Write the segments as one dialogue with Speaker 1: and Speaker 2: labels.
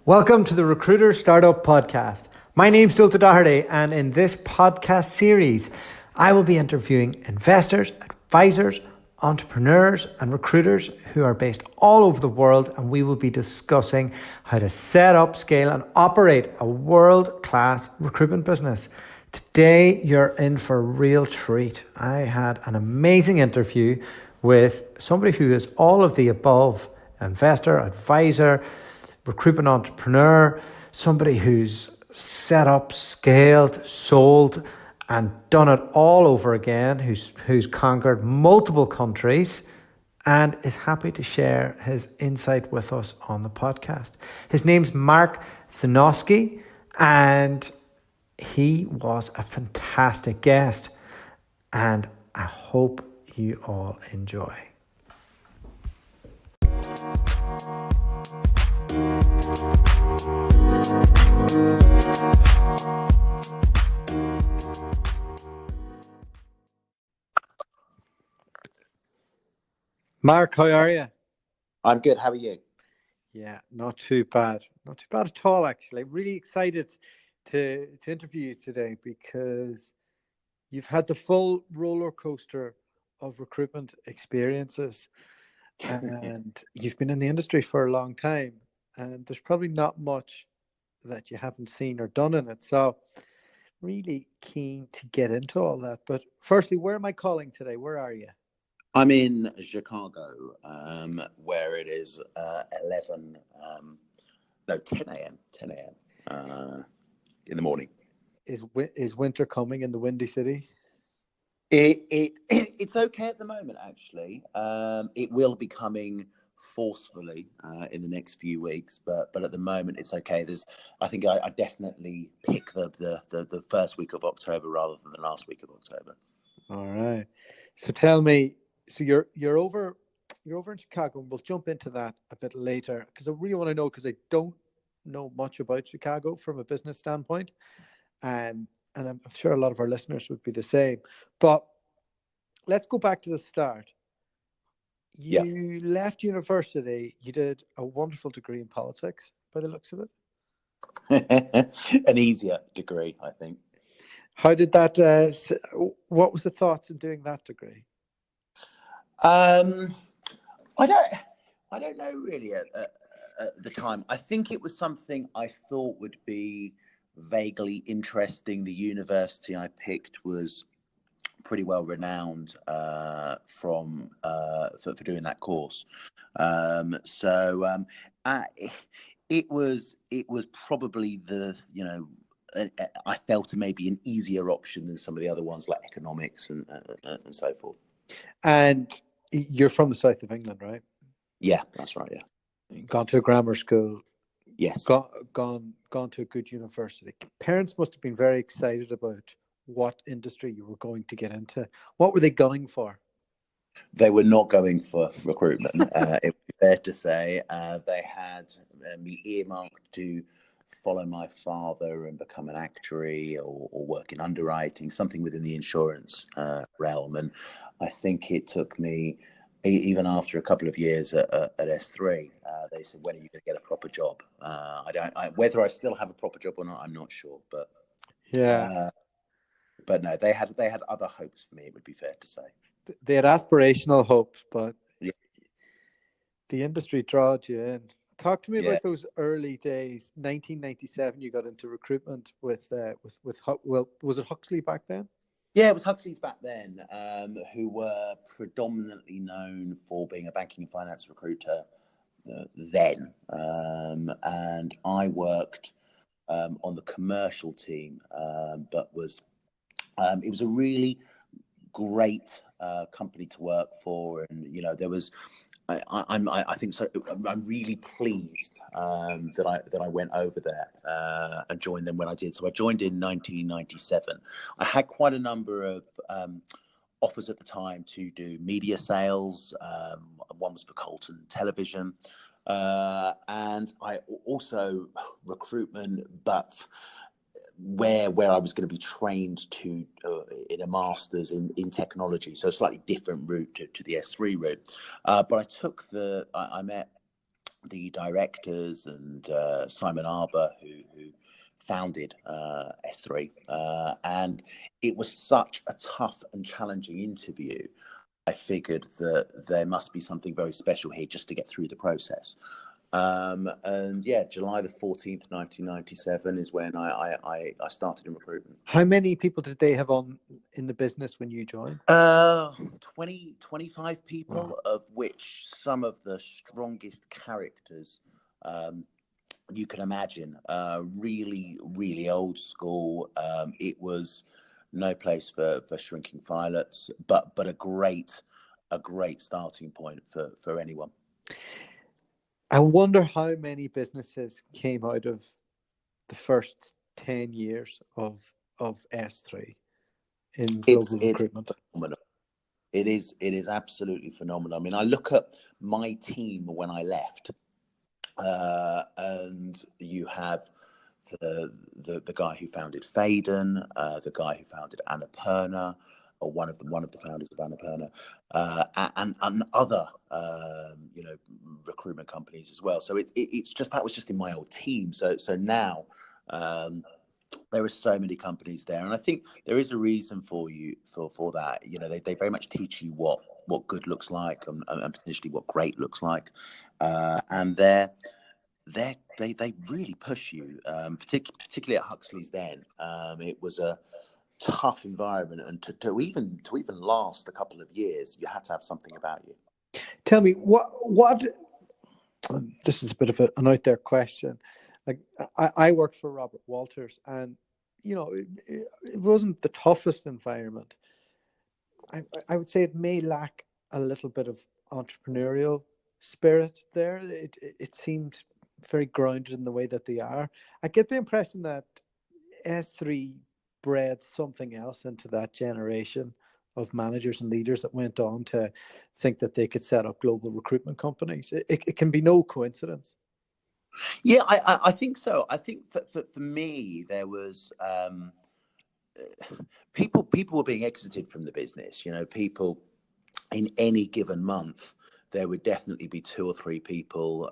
Speaker 1: Welcome to the Recruiter Startup Podcast. My name's Dulta Doherty, and in this podcast series, I will be interviewing investors, advisors, entrepreneurs, and recruiters who are based all over the world, and we will be discussing how to set up, scale, and operate a world-class recruitment business. Today, you're in for a real treat. I had an amazing interview with somebody who is all of the above: investor, advisor, recruitment entrepreneur, somebody who's set up, scaled, sold, and done it all over again, who's conquered multiple countries and is happy to share his insight with us on the podcast. His name's Mark Znowski, and he was a fantastic guest, and I hope you all enjoy. Mark, how are you?
Speaker 2: I'm good. How are you?
Speaker 1: Yeah, not too bad. Not too bad at all, actually. Really excited to interview you today because you've had the full roller coaster of recruitment experiences and you've been in the industry for a long time, and there's probably not much that you haven't seen or done in it. So really keen to get into all that. But firstly, where am I calling today? Where are you?
Speaker 2: I'm in Chicago, where it is 10 a.m. In the morning.
Speaker 1: Is winter coming in the Windy City?
Speaker 2: It's okay at the moment, actually. It will be coming forcefully in the next few weeks, but at the moment it's okay. I think I definitely pick the first week of October rather than the last week of October.
Speaker 1: All right. So tell me, so you're over in Chicago, and we'll jump into that a bit later because I really want to know, because I don't know much about Chicago from a business standpoint, and I'm sure a lot of our listeners would be the same. But let's go back to the start. You left university. You did a wonderful degree in politics, by the looks of
Speaker 2: it. An easier degree, I think.
Speaker 1: How did that? What was the thoughts in doing that degree?
Speaker 2: I don't know really at the time. I think it was something I thought would be vaguely interesting. The university I picked was pretty well renowned for doing that course. It was probably I felt maybe an easier option than some of the other ones like economics and so forth.
Speaker 1: And you're from the south of England, right?
Speaker 2: Yeah, that's right. Yeah.
Speaker 1: Gone to a grammar school.
Speaker 2: Yes.
Speaker 1: Gone to a good university. Parents must have been very excited about what industry you were going to get into. What were they gunning for?
Speaker 2: They were not going for recruitment. It would be fair to say. They had me earmarked to follow my father and become an actuary or work in underwriting, something within the insurance realm. And I think it took me, even after a couple of years at S3, they said, "When are you going to get a proper job?" Whether I still have a proper job or not, I'm not sure. But
Speaker 1: yeah,
Speaker 2: but no, they had other hopes for me. It would be fair to say.
Speaker 1: They had aspirational hopes, but
Speaker 2: yeah.
Speaker 1: The industry drawed you in. Talk to me about those early days. 1997, you got into recruitment with was it Huxley back then?
Speaker 2: Yeah, it was Huxley's back then, who were predominantly known for being a banking and finance recruiter then. And I worked on the commercial team, but it was a really great company to work for. And, there was, I think so. I'm really pleased that I went over there and joined them when I did. So I joined in 1997. I had quite a number of offers at the time to do media sales. One was for Colton Television, and I also recruitment, but where I was going to be trained to in a master's in technology, so a slightly different route to the S3 route. But I met the directors and Simon Arbour, who founded S3, and it was such a tough and challenging interview. I figured that there must be something very special here just to get through the process. And yeah, July the 14th, 1997 is when I started in recruitment.
Speaker 1: How many people did they have on in the business when you joined?
Speaker 2: 25 people, of which some of the strongest characters you can imagine. Really, really old school. It was no place for shrinking violets, but a great starting point for anyone.
Speaker 1: I wonder how many businesses came out of the first 10 years of S3 in global recruitment.
Speaker 2: Phenomenal. It is absolutely phenomenal. I mean, I look at my team when I left, and you have the guy who founded Faden, the guy who founded Annapurna, or one of the founders of Annapurna, and other recruitment companies as well. So it's just, that was just in my old team. So now there are so many companies there, and I think there is a reason for that. You know, they very much teach you what good looks like, and potentially what great looks like, and they really push you, particularly at Huxley's. Then it was a tough environment, and to even last a couple of years, you had to have something about you.
Speaker 1: Tell me what. This is a bit of an out there question. Like, I worked for Robert Walters, and you know, it wasn't the toughest environment. I would say it may lack a little bit of entrepreneurial spirit there. It seemed very grounded in the way that they are. I get the impression that S3 bred something else into that generation of managers and leaders that went on to think that they could set up global recruitment companies. It can be no coincidence.
Speaker 2: Yeah, I think so. I think for me, there was people were being exited from the business. You know, people in any given month, there would definitely be 2 or 3 people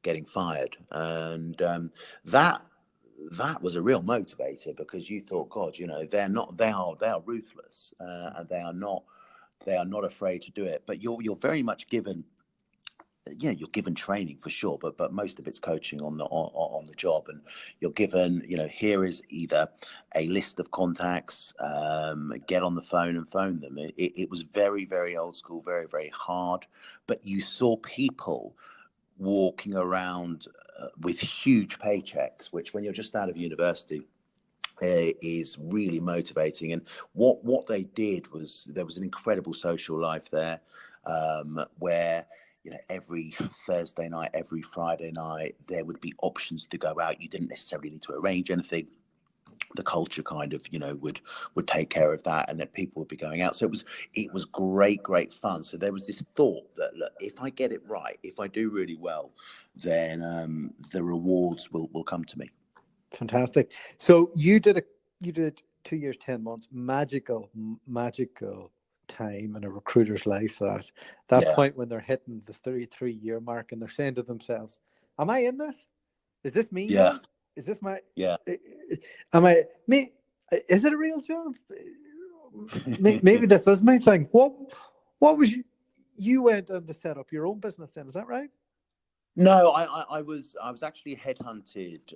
Speaker 2: getting fired, and that was a real motivator, because you thought, God, you know, they are ruthless, and they are not afraid to do it. But you're very much given. Yeah, you're given training for sure, but most of it's coaching on the job, and you're given, you know, here is either a list of contacts, get on the phone and phone them. It was very, very old school, very, very hard, but you saw people walking around with huge paychecks, which when you're just out of university is really motivating. And what they did was, there was an incredible social life there, where, you know, every Thursday night, every Friday night, there would be options to go out. You didn't necessarily need to arrange anything. The culture kind of, you know, would take care of that, and that people would be going out. So it was great fun. So there was this thought that, look, if I get it right, if I do really well, then the rewards will come to me.
Speaker 1: Fantastic. So you did 2 years, 10 months, magical time in a recruiter's life. That point when they're hitting the 33-year mark and they're saying to themselves, "Am I in this? Is this me?
Speaker 2: Yeah.
Speaker 1: Now? Is this my?
Speaker 2: Yeah.
Speaker 1: Am I me? Is it a real job? Maybe this is my thing." What was you went on to set up your own business then? Is that right?
Speaker 2: No, I was actually headhunted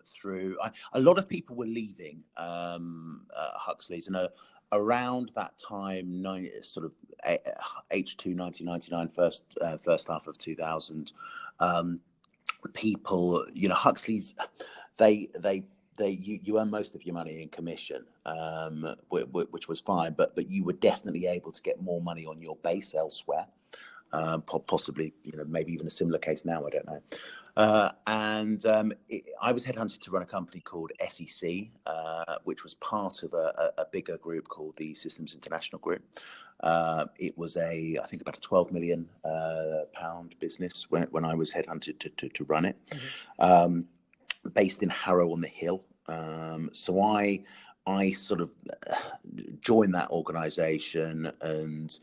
Speaker 2: through. A lot of people were leaving Huxley's, and around that time, sort of H2 1999, first half of 2000, people, you know, Huxley's, you earn most of your money in commission, which was fine, but you were definitely able to get more money on your base elsewhere. Possibly, you know, maybe even a similar case now, I don't know. I was headhunted to run a company called SEC, which was part of a bigger group called the Systems International Group. It was I think about a 12 million pound business when I was headhunted to run it, based in Harrow on the Hill. So I sort of joined that organisation, and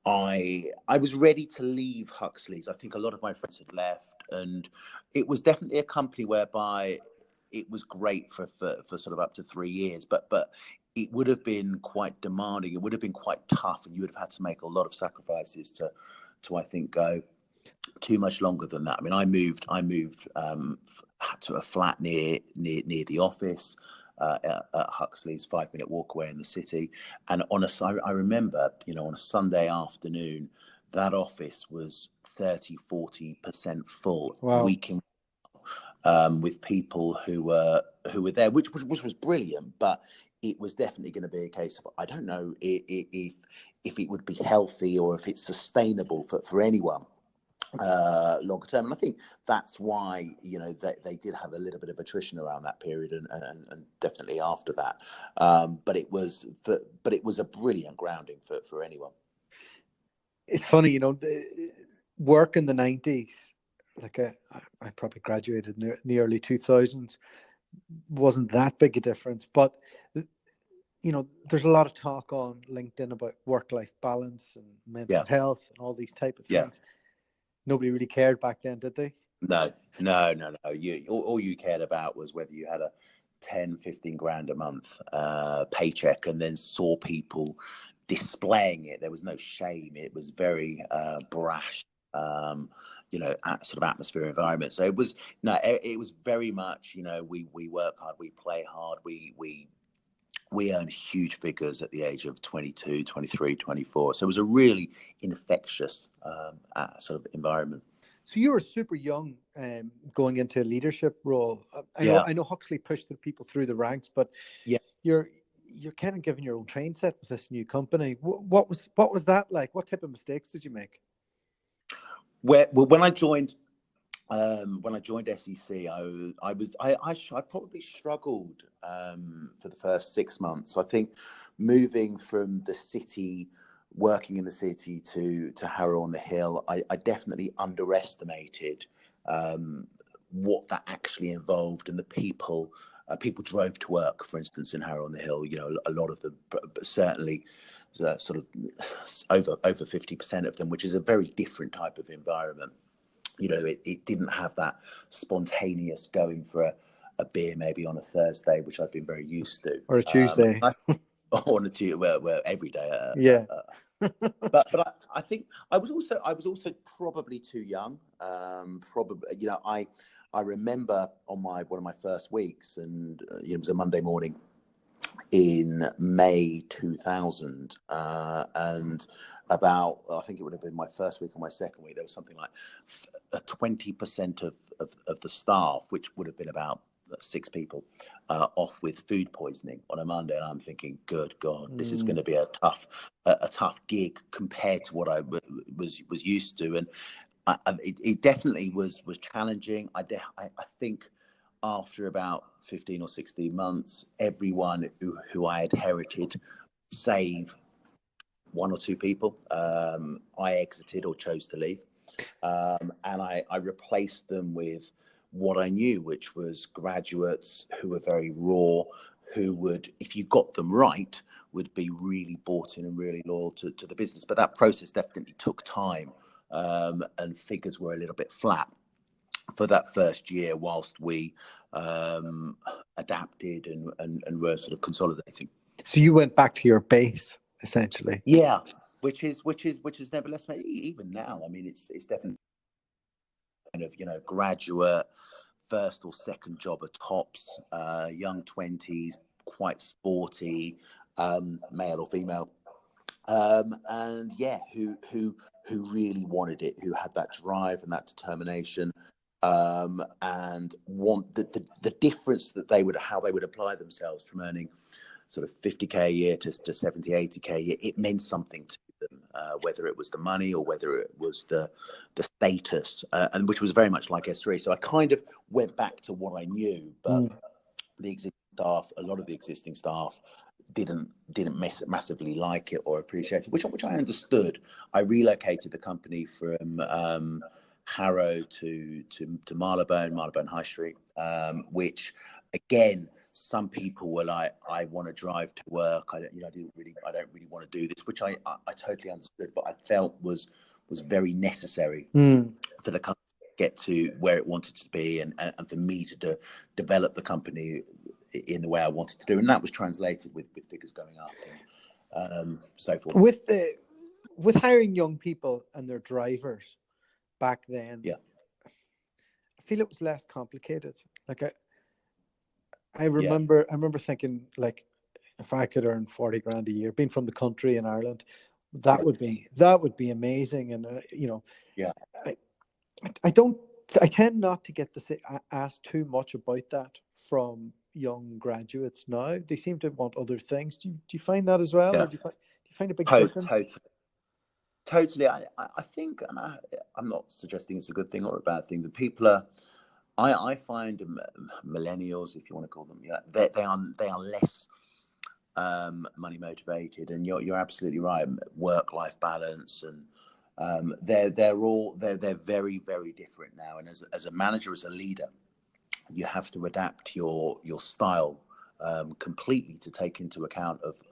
Speaker 2: I was ready to leave Huxley's. I think a lot of my friends had left, and it was definitely a company whereby it was great for sort of up to 3 years, but it would have been quite demanding. It would have been quite tough, and you would have had to make a lot of sacrifices to I think go too much longer than that. I mean, I moved to a flat near the office at Huxley's, 5-minute walk away in the city. And I remember, on a Sunday afternoon, that office was 30-40% full,
Speaker 1: Wow.
Speaker 2: week in, with people who were there, which was brilliant. But it was definitely going to be a case of, I don't know if it would be healthy or if it's sustainable for anyone longer term. And I think that's why they did have a little bit of attrition around that period, and definitely after that. But it was a brilliant grounding for anyone.
Speaker 1: It's funny, the work in the 90s, like I probably graduated in the early 2000s, wasn't that big a difference. But, there's a lot of talk on LinkedIn about work-life balance and mental health and all these type of things. Nobody really cared back then, did they?
Speaker 2: No. All you cared about was whether you had a 10-15 grand a month paycheck, and then saw people displaying it. There was no shame. It was very brash, sort of atmosphere environment. So it was very much, we work hard, we play hard, we earned huge figures at the age of 22, 23, 24. So it was a really infectious sort of environment.
Speaker 1: So you were super young going into a leadership role. I know Huxley pushed the people through the ranks, but you're kind of given your own train set with this new company. What was that like? What type of mistakes did you make?
Speaker 2: When I joined SEC, I probably struggled for the first 6 months. I think moving from the city, working in the city, to Harrow on the Hill, I definitely underestimated what that actually involved, and the people drove to work, for instance, in Harrow on the Hill. A lot of them, certainly sort of over 50% of them, which is a very different type of environment. It didn't have that spontaneous going for a beer maybe on a Thursday, which I've been very used to,
Speaker 1: or a Tuesday,
Speaker 2: or on a Tuesday, well, every day. But I think I was also probably too young. Probably, I remember on one of my first weeks, and it was a Monday morning in May 2000, and about, I think it would have been my first week or my second week, there was something like 20% of the staff, which would have been about 6 people, off with food poisoning on a Monday. And I'm thinking, good God, this is going to be a tough gig compared to what I was used to. And it definitely was challenging. I think after about 15 or 16 months, everyone who I had inherited, save 1 or 2 people, I exited or chose to leave. And I replaced them with what I knew, which was graduates who were very raw, who would, if you got them right, would be really bought in and really loyal to the business. But that process definitely took time, and figures were a little bit flat for that first year whilst we adapted and were sort of consolidating.
Speaker 1: So you went back to your base, essentially.
Speaker 2: Yeah, which is never less. Even now, I mean, it's definitely kind of graduate, first or second job at tops, young 20s, quite sporty, male or female, and who really wanted it, who had that drive and that determination, and want the difference that how they would apply themselves from earning sort of 50k a year to 70, 80k a year. It meant something to them, whether it was the money or whether it was the status, and which was very much like S3. So I kind of went back to what I knew, but the existing staff, a lot of the existing staff didn't massively like it or appreciate it, which I understood. I relocated the company from Harrow to Marylebone High Street, which again, some people were like, I want to drive to work. I don't really want to do this, which I totally understood, but I felt was very necessary for the company to get to where it wanted to be, and for me to develop the company in the way I wanted to do. And that was translated with figures going up and so forth.
Speaker 1: With hiring young people and their drivers back then,
Speaker 2: yeah,
Speaker 1: I feel it was less complicated. Like I remember thinking, like, if I could earn 40 grand a year, being from the country in Ireland, that would be amazing. And
Speaker 2: yeah,
Speaker 1: I tend not to get asked too much about that from young graduates now. They seem to want other things. Do you find that as well, or do you find a big difference?
Speaker 2: Totally. I think, and I'm not suggesting it's a good thing or a bad thing. The people are, I find millennials, if you want to call them, they are less money motivated, and you're absolutely right. Work-life balance, and they're very, very different now. And as a manager, as a leader, you have to adapt your style completely to take into account of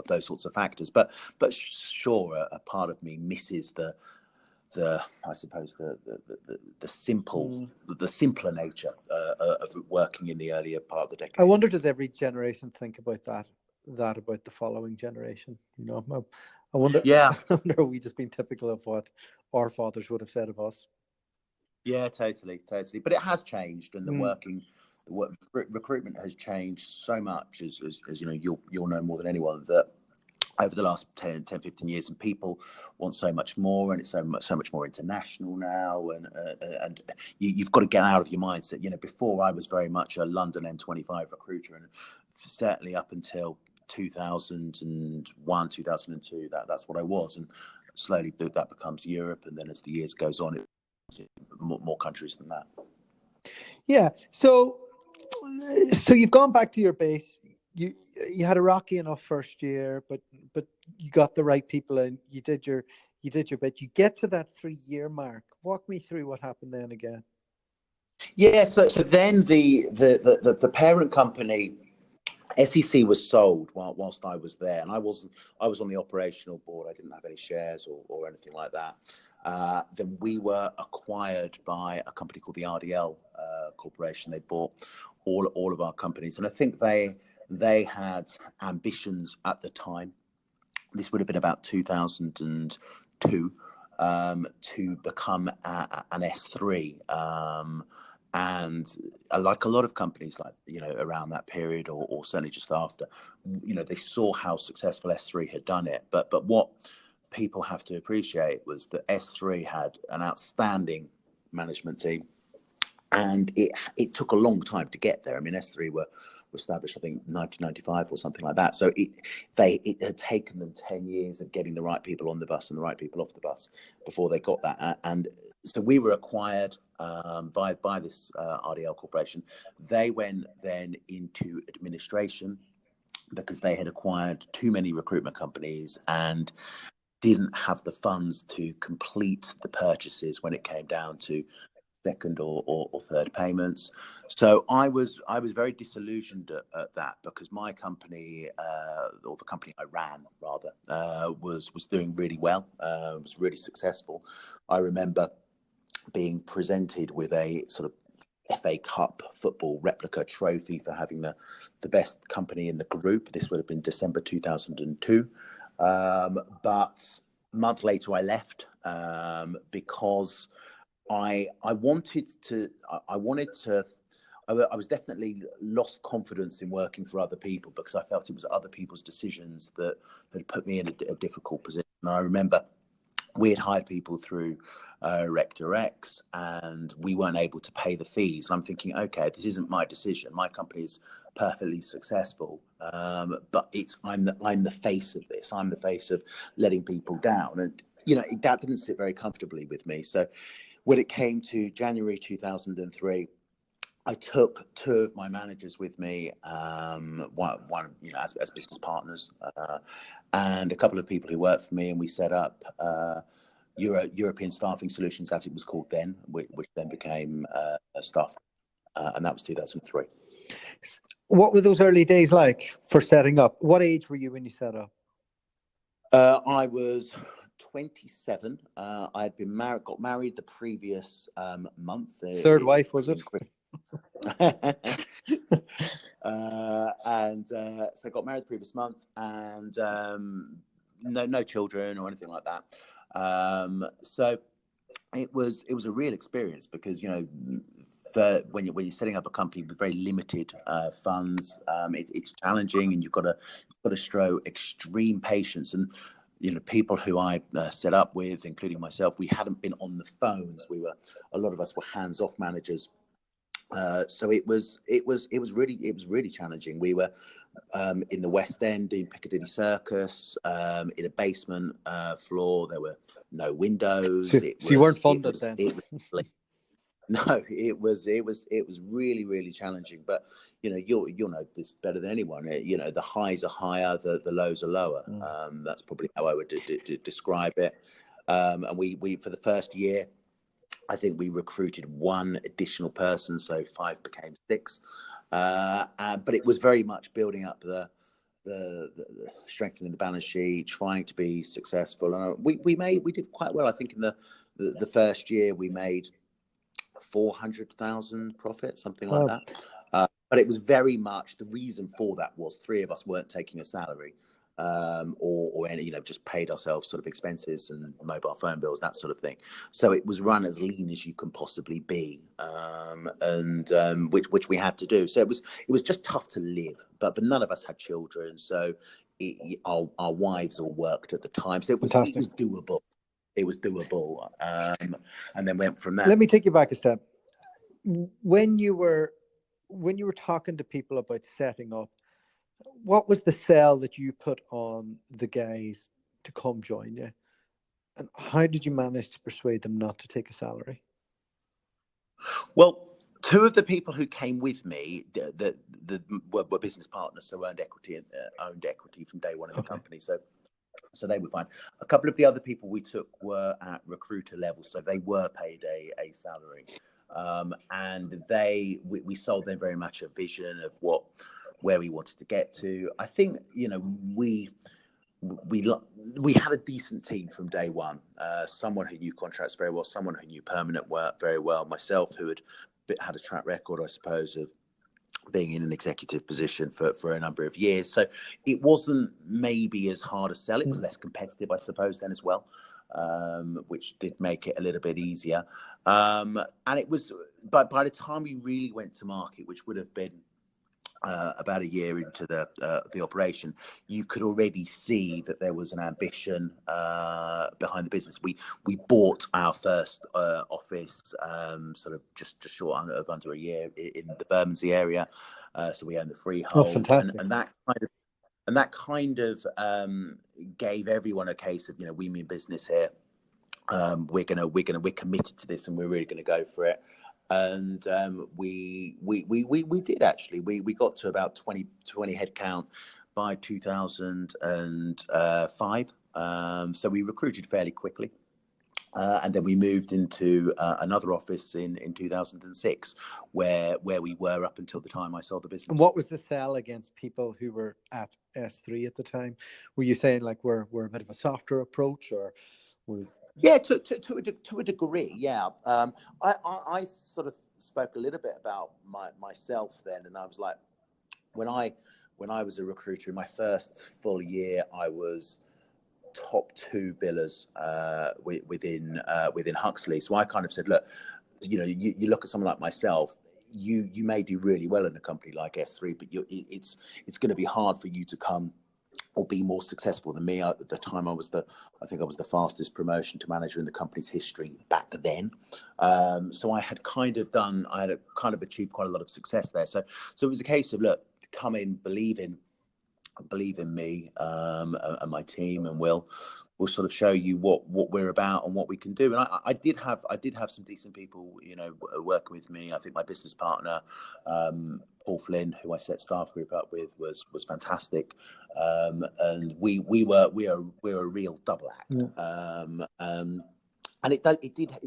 Speaker 2: those sorts of factors. But sure, a part of me misses the I suppose the simpler nature of working in the earlier part of the decade.
Speaker 1: I wonder, does every generation think about that about the following generation? I wonder.
Speaker 2: Yeah.
Speaker 1: I wonder, are we just being typical of what our fathers would have said of us?
Speaker 2: Yeah, totally. But it has changed, and recruitment has changed so much, as you'll know more than anyone, that over the last 10, 15 years, and people want so much more, and it's so much more international now, and you've got to get out of your mindset. Before, I was very much a London M25 recruiter, and certainly up until 2001, 2002, that's what I was, and slowly that becomes Europe, and then as the years goes on, more countries than that.
Speaker 1: Yeah. So you've gone back to your base. You had a rocky enough first year, but you got the right people in. You did your bit. You get to that 3-year mark. Walk me through what happened then again.
Speaker 2: Yeah. So then the parent company, SEC, was sold whilst I was there, and I was on the operational board. I didn't have any shares or anything like that. Then we were acquired by a company called the RDL Corporation. They bought all of our companies, and I think they had ambitions at the time. This would have been about 2002, to become an S3. And like a lot of companies, around that period, or certainly just after, they saw how successful S3 had done it. But what people have to appreciate was that S3 had an outstanding management team, and it took a long time to get there. I mean, S3 were established, I think, 1995 or something like that. So it had taken them 10 years of getting the right people on the bus and the right people off the bus before they got that. And so we were acquired by this RDL Corporation. They went then into administration because they had acquired too many recruitment companies and didn't have the funds to complete the purchases when it came down to second or third payments. So I was very disillusioned at that, because my company, or the company I ran rather, was doing really well, was really successful. I remember being presented with a sort of FA Cup football replica trophy for having the best company in the group. This would have been December 2002. But a month later I left, because I was definitely lost confidence in working for other people, because I felt it was other people's decisions that had put me in a difficult position. And I remember we had hired people through RecDirect, and we weren't able to pay the fees. And I'm thinking, okay, this isn't my decision. My company is perfectly successful, but I'm the face of this. I'm the face of letting people down, and that didn't sit very comfortably with me. So when it came to January 2003, I took 2 of my managers with me, one as business partners, and a couple of people who worked for me, and we set up European Staffing Solutions, as it was called then, which then became Staff. and that was 2003.
Speaker 1: What were those early days like for setting up? What age were you when you set up?
Speaker 2: I was 27. I had been married, got married the previous month.
Speaker 1: Third wife, was it?
Speaker 2: So I got married the previous month, and no children or anything like that. So it was a real experience because, you know, when you're setting up a company with very limited funds, it's challenging, and you've got to show extreme patience. And you know, people who I set up with, including myself, we hadn't been on the phones. A lot of us were hands-off managers. So it was really challenging. We were in the West End doing Piccadilly Circus, in a basement floor. There were no windows.
Speaker 1: So you weren't funded then.
Speaker 2: No, it was really, really challenging. But you know, you'll know this better than anyone. You know, the highs are higher, the lows are lower. That's probably how I would describe it. And we for the first year, I think we recruited one additional person, so 5 became 6. But it was very much building up the strengthening the balance sheet, trying to be successful. And we did quite well. I think in the first year we made 400,000 profit, something like that. But it was very much, the reason for that was 3 of us weren't taking a salary, or any, you know, just paid ourselves sort of expenses and mobile phone bills, that sort of thing. So it was run as lean as you can possibly be, which we had to do. So it was just tough to live, but none of us had children, so our wives all worked at the time, so it was doable. It was doable, and then went from there.
Speaker 1: Let me take you back a step. When you were talking to people about setting up, what was the sell that you put on the guys to come join you, and how did you manage to persuade them not to take a salary?
Speaker 2: Well, 2 of the people who came with me were business partners, so owned equity from day one in the company. So they were fine. A couple of the other people we took were at recruiter level, so they were paid a salary, and we sold them very much a vision of where we wanted to get to. I think, you know, we had a decent team from day one. Someone who knew contracts very well, someone who knew permanent work very well, myself, who had a track record, I suppose, of being in an executive position for a number of years. So it wasn't maybe as hard a sell. It was less competitive, I suppose, then as well, which did make it a little bit easier. And it was, but by the time we really went to market, which would have been about a year into the operation, you could already see that there was an ambition behind the business. We bought our first office sort of just short of under a year in the Bermondsey area, so we own the freehold.
Speaker 1: Oh, fantastic.
Speaker 2: And that kind of gave everyone a case of, you know, we mean business here. We're committed to this, and we're really going to go for it. And we did actually. We got to about 20 head count by 2005. So we recruited fairly quickly, and then we moved into another office in 2006, where we were up until the time I sold the business.
Speaker 1: And what was the sell against people who were at S3 at the time? Were you saying like we're a bit of a softer approach, or were...
Speaker 2: Yeah, to a degree, yeah. I sort of spoke a little bit about myself then, and I was like, when I was a recruiter in my first full year, I was top 2 billers within Huxley. So I kind of said, look, you know, you look at someone like myself, you may do really well in a company like S3, but it's going to be hard for you to come or be more successful than me. At the time, I think I was the fastest promotion to manager in the company's history back then. So I had kind of achieved quite a lot of success there. So it was a case of, look, come in, believe in me and my team, and we'll sort of show you what we're about and what we can do. And I did have some decent people, you know, working with me. I think my business partner, Paul Flynn, who I set staff group up with, was fantastic. And we were a real double act. And it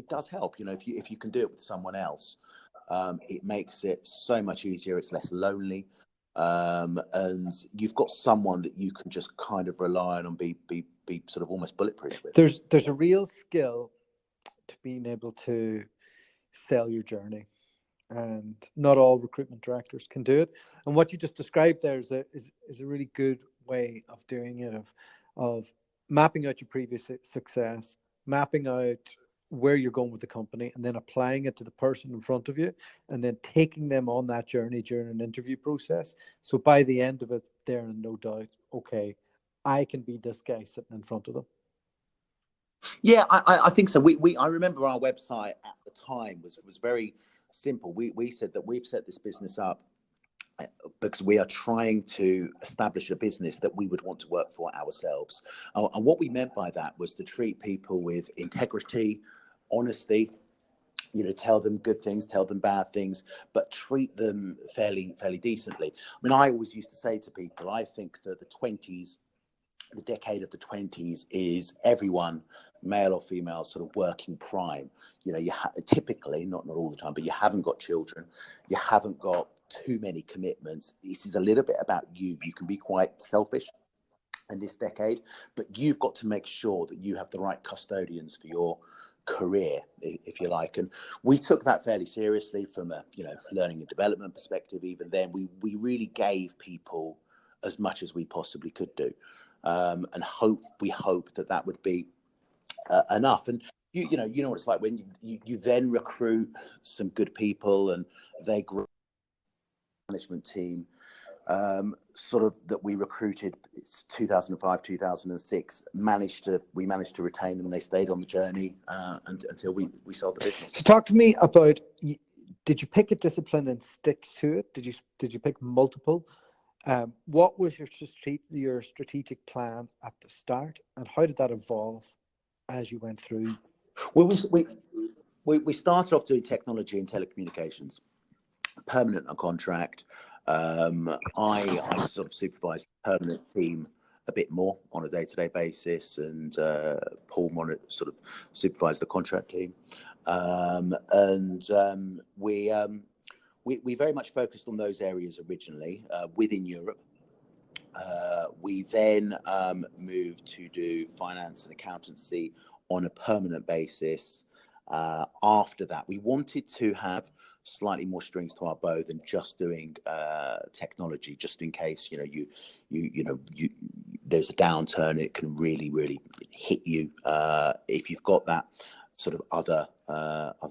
Speaker 2: does help, you know, if you can do it with someone else. It makes it so much easier. It's less lonely. And you've got someone that you can just kind of rely on and be sort of almost bulletproof with.
Speaker 1: There's a real skill to being able to sell your journey, and not all recruitment directors can do it. And what you just described there is a really good way of doing it, of mapping out your previous success, mapping out where you're going with the company, and then applying it to the person in front of you, and then taking them on that journey during an interview process. So by the end of it, they're in no doubt, okay, I can be this guy sitting in front of them.
Speaker 2: Yeah, I think so. I remember our website at the time was very simple. We said that we've set this business up because we are trying to establish a business that we would want to work for ourselves. And what we meant by that was to treat people with integrity, honesty, tell them good things, tell them bad things, but treat them fairly decently. I mean, I always used to say to people, I think that the decade of the 20s is everyone, male or female, sort of working prime. You typically, not all the time, but you haven't got children, you haven't got too many commitments. This is a little bit about you. You can be quite selfish in this decade, but you've got to make sure that you have the right custodians for your career, if you like. And we took that fairly seriously from a learning and development perspective. Even then, we really gave people as much as we possibly could do, and we hope that would be enough. And you know what it's like when you then recruit some good people and they grow management team, sort of that we recruited. It's 2005, 2006. We managed to retain them. They stayed on the journey until we sold the business.
Speaker 1: So talk to me about, did you pick a discipline and stick to it? Did you pick multiple? What was your strategic plan at the start, and how did that evolve as you went through?
Speaker 2: Well, we started off doing technology and telecommunications, permanent on contract. I sort of supervised the permanent team a bit more on a day-to-day basis, and Paul sort of supervised the contract team. We very much focused on those areas originally within Europe. We then moved to do finance and accountancy on a permanent basis. After that, we wanted to have slightly more strings to our bow than just doing technology, just in case there's a downturn. It can really hit you if you've got that sort of other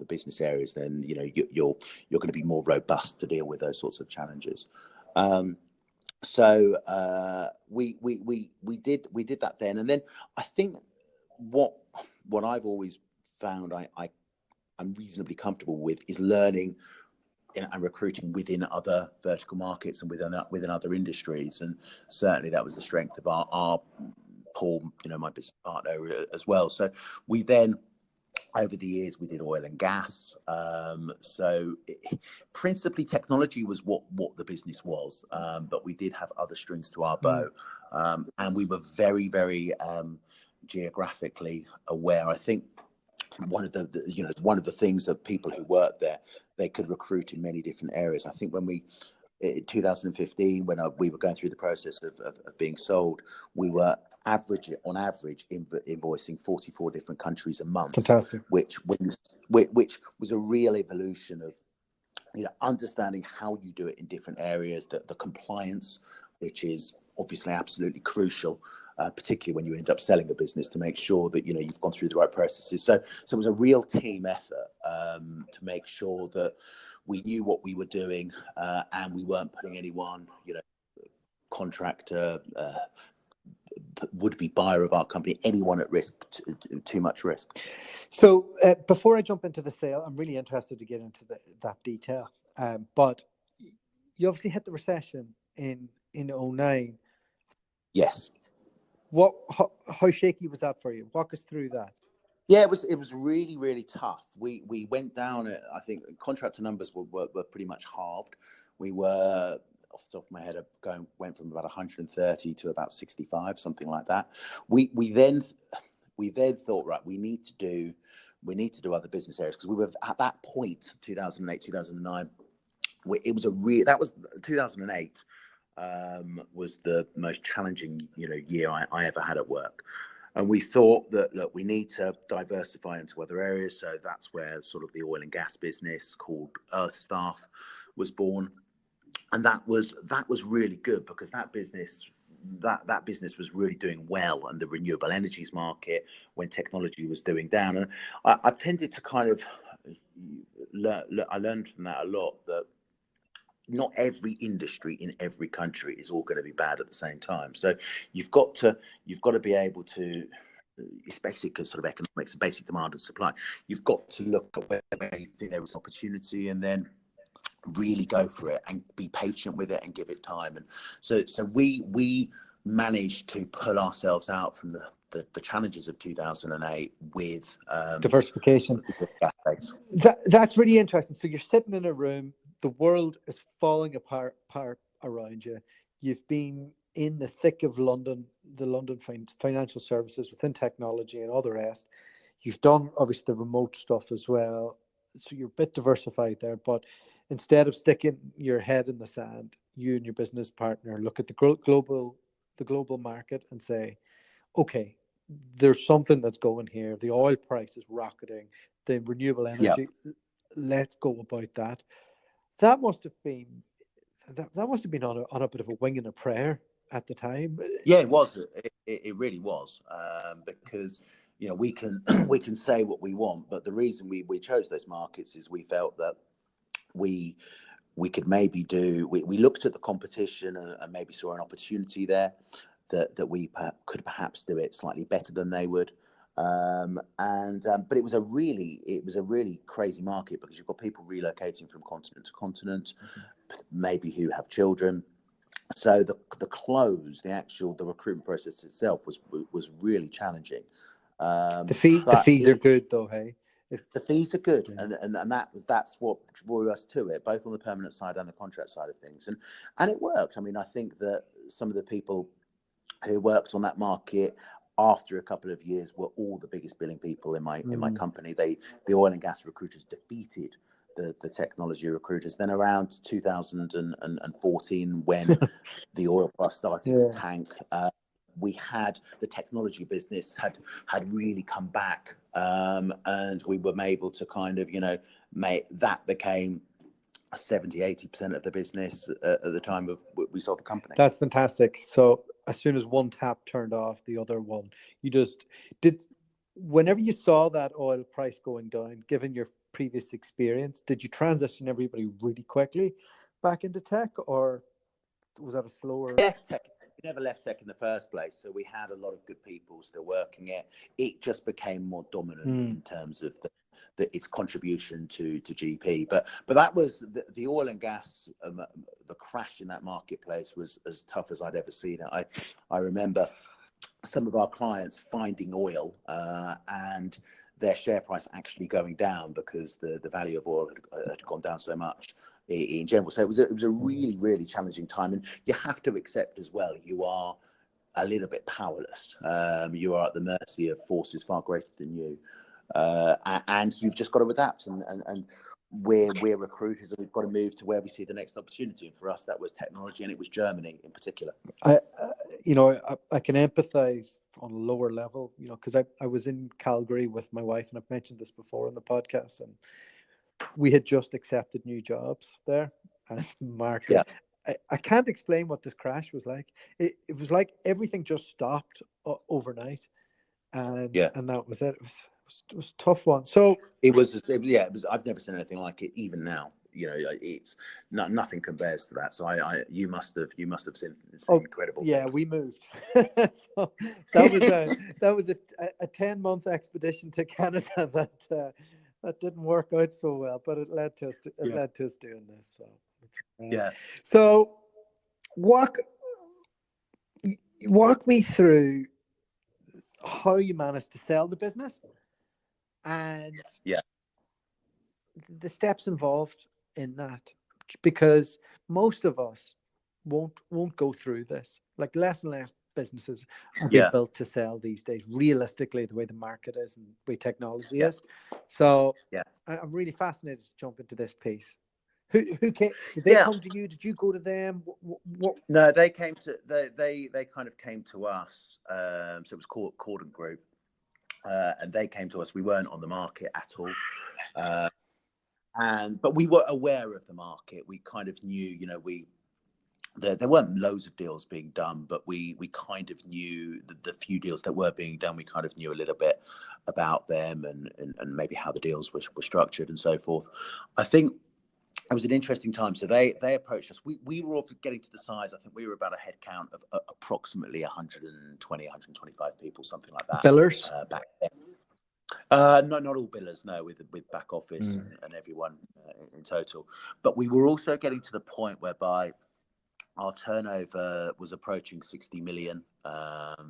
Speaker 2: business areas. Then you're going to be more robust to deal with those sorts of challenges. So we did that then, and then I think what I've always found I'm reasonably comfortable with is learning and recruiting within other vertical markets and within other industries, and certainly that was the strength of our Paul, my business partner, as well. So we then, over the years, we did oil and gas. Principally technology was what the business was, but we did have other strings to our bow, and we were very geographically aware. I think one of the things that people who worked there, they could recruit in many different areas. I think when in 2015, when we were going through the process of being sold, we were on average invoicing 44 different countries a month.
Speaker 1: Fantastic.
Speaker 2: Which was a real evolution of understanding how you do it in different areas, the compliance, which is obviously absolutely crucial, particularly when you end up selling a business, to make sure that you've gone through the right processes. So it was a real team effort to make sure that we knew what we were doing, and we weren't putting anyone, contractor, would-be buyer of our company, anyone at risk, too much risk.
Speaker 1: So before I jump into the sale, I'm really interested to get into that detail. But you obviously hit the recession in 2009.
Speaker 2: Yes.
Speaker 1: How shaky was that for you? Walk us through that.
Speaker 2: Yeah, it was really tough. We went down. I think contractor numbers were pretty much halved. We were, off the top of my head, went from about 130 to about 65, something like that. We then thought, right, we need to do we need to do other business areas, because we were at that point, 2008, 2009. It was that was 2008 was the most challenging year I ever had at work. And we thought that, look, we need to diversify into other areas. So that's where sort of the oil and gas business called Earth Staff was born. And that was really good, because that business was really doing well in the renewable energies market when technology was doing down. And I've tended to kind of I learned from that a lot, that not every industry in every country is all going to be bad at the same time. So you've got to be able to, it's basic sort of economics, basic demand and supply. You've got to look at where you think there is opportunity, and then really go for it and be patient with it and give it time. And so we managed to pull ourselves out from the challenges of 2008 with
Speaker 1: diversification. That's really interesting. So you're sitting in a room, the world is falling apart around you. You've been in the thick of London, the London financial services within technology and all the rest. You've done obviously the remote stuff as well. So you're a bit diversified there, but instead of sticking your head in the sand, you and your business partner look at the global market and say, okay, there's something that's going here. The oil price is rocketing, the renewable energy, let's go about that. That must have been on a bit of a wing and a prayer at the time.
Speaker 2: Yeah, it was. It really was, because we can say what we want, but the reason we chose those markets is we felt that we could maybe we looked at the competition and maybe saw an opportunity there that we could perhaps do it slightly better than they would. But it was a really crazy market, because you've got people relocating from continent to continent, maybe who have children. So the recruitment process itself was really challenging.
Speaker 1: The fees are good though, hey?
Speaker 2: The fees are good, and that's what drew us to it, both on the permanent side and the contract side of things, and it worked. I mean, I think that some of the people who worked on that market after a couple of years were all the biggest billing people in my company. The oil and gas recruiters defeated the technology recruiters. Then around 2014, when the oil price started to tank, we had the technology business had really come back, and we were able to kind of make that became 70-80% of the business at the time of we sold the company.
Speaker 1: That's fantastic. So as soon as one tap turned off, the other one, you just did. Whenever you saw that oil price going down, given your previous experience, did you transition everybody really quickly back into tech, or was that a slower?
Speaker 2: Left tech. We never left tech in the first place, so we had a lot of good people still working it. It just became more dominant in terms of its contribution to GP. But that was the oil and gas. The crash in that marketplace was as tough as I'd ever seen it. I remember some of our clients finding oil and their share price actually going down because the value of oil had gone down so much in general. So it was a really, really challenging time, and you have to accept as well, you are a little bit powerless. You are at the mercy of forces far greater than you, and you've just got to adapt. And we're recruiters, and we've got to move to where we see the next opportunity. And for us, that was technology, and it was Germany in particular.
Speaker 1: I can empathize on a lower level, because I was in Calgary with my wife, and I've mentioned this before in the podcast, and we had just accepted new jobs there, and market. Yeah. I can't explain what this crash was like. It was like everything just stopped overnight, and that was it. It was a tough one. So
Speaker 2: it was. I've never seen anything like it. Even now, it's nothing compares to that. So you must have seen incredible.
Speaker 1: Yeah, things. We moved. So that was a 10-month expedition to Canada that didn't work out so well, but it led to us doing this. So So walk me through how you managed to sell the business and the steps involved in that, because most of us won't go through this. Like less and less businesses are being
Speaker 2: Yeah.
Speaker 1: built to sell these days, realistically, the way the market is and the way technology
Speaker 2: Yeah.
Speaker 1: is. So
Speaker 2: Yeah.
Speaker 1: I'm really fascinated to jump into this piece. Who came? Did they
Speaker 2: Yeah.
Speaker 1: come to you? Did you go to them? What?
Speaker 2: No, they came to they kind of came to us. So it was called Cordon Group, and they came to us. We weren't on the market at all, but we were aware of the market. We kind of knew, you know, there weren't loads of deals being done, but we kind of knew the few deals that were being done. We kind of knew a little bit about them and maybe how the deals were structured and so forth. I think it was an interesting time. So they approached us. We were all getting to the size. I think we were about a head count of approximately 120, 125 people, something like that.
Speaker 1: Billers?
Speaker 2: Back then. No, not all billers, no, with back office and everyone in total. But we were also getting to the point whereby our turnover was approaching 60 million,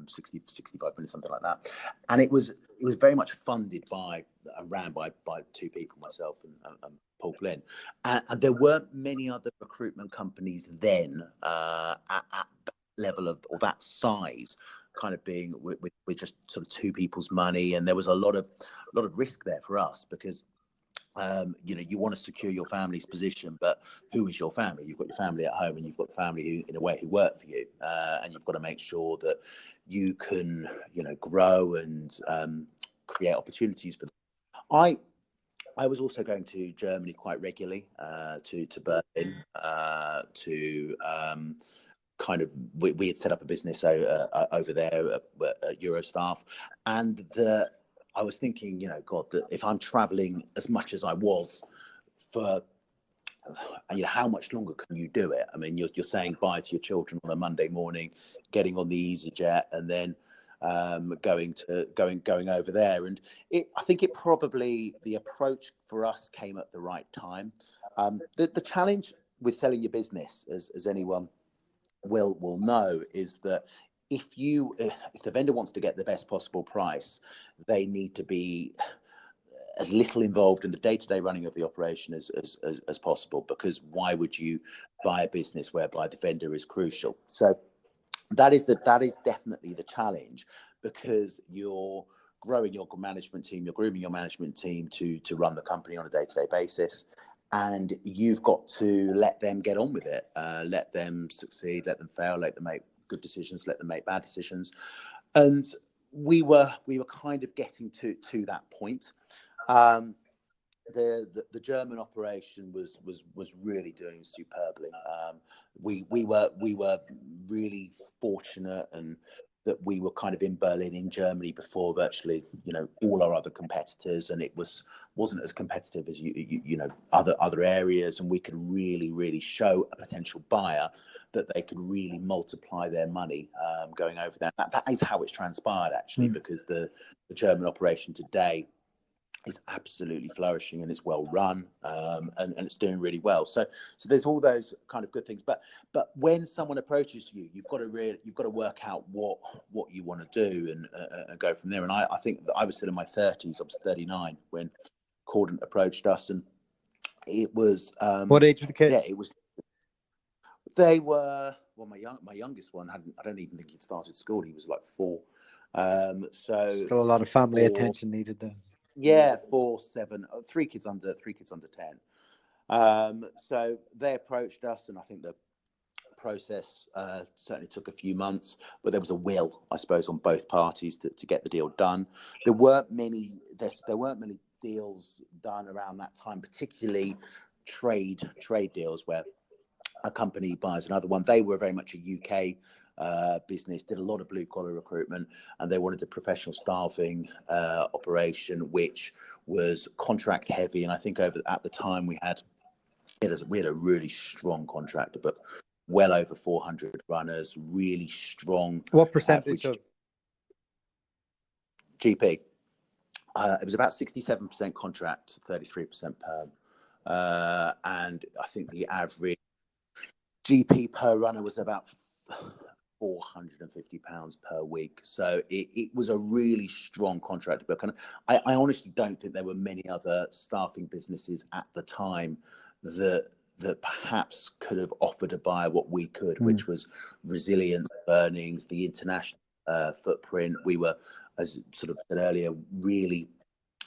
Speaker 2: 65 million, something like that. And it was very much funded by and ran by two people, myself and Paul Flynn. And there weren't many other recruitment companies then at that level of, or that size, kind of being with just sort of two people's money. And there was a lot of risk there for us because you know, you want to secure your family's position, but who is your family? You've got your family at home and you've got family who, in a way, who work for you. And you've got to make sure that you can, you know, grow and create opportunities for them. I was also going to Germany quite regularly, to Berlin, to kind of, we had set up a business over there at Eurostaff, and I was thinking, you know, God, that if I'm traveling as much as I was for, you know, how much longer can you do it? I mean, you're saying bye to your children on a Monday morning, getting on the EasyJet, and then going over there. And I think it probably, the approach for us came at the right time. The challenge with selling your business, as anyone will know, is that if the vendor wants to get the best possible price, they need to be as little involved in the day-to-day running of the operation as possible, because why would you buy a business whereby the vendor is crucial? So that is definitely the challenge, because you're growing your management team, you're grooming your management team to run the company on a day-to-day basis. And you've got to let them get on with it, let them succeed, let them fail, let them make good decisions, let them make bad decisions. And we were kind of getting to that point. The German operation was really doing superbly. We were really fortunate, and that we were kind of in Berlin, in Germany, before virtually, you know, all our other competitors, and it wasn't as competitive as you know, other areas, and we could really show a potential buyer that they could really multiply their money going over there. That is how it's transpired, actually, because the German operation today is absolutely flourishing, and it's well run, and it's doing really well. So there's all those kind of good things. But when someone approaches you, you've got to work out what you want to do and go from there. And I think that I was still in my 30s. I was 39 when Cordon approached us, and it was
Speaker 1: What age were the kids?
Speaker 2: Yeah, it was. They were, well, my youngest one I don't even think he'd started school. He was like 4. So
Speaker 1: still a lot of family attention needed then.
Speaker 2: Yeah, 4, 7, 3 kids under 10. So they approached us, and I think the process certainly took a few months, but there was a will, I suppose, on both parties to get the deal done. There weren't many deals done around that time, particularly trade deals where a company buys another one. They were very much a UK business, did a lot of blue collar recruitment, and they wanted a professional staffing operation, which was contract heavy. And I think at the time we had a really strong contractor book, well over 400 runners, really strong.
Speaker 1: What percentage of
Speaker 2: GP? It was about 67% contract, 33% perm, and I think the average GP per runner was about £450 per week. So it was a really strong contract book. And I honestly don't think there were many other staffing businesses at the time that that perhaps could have offered a buyer what we could, which was resilience, earnings, the international footprint. We were, as sort of said earlier, really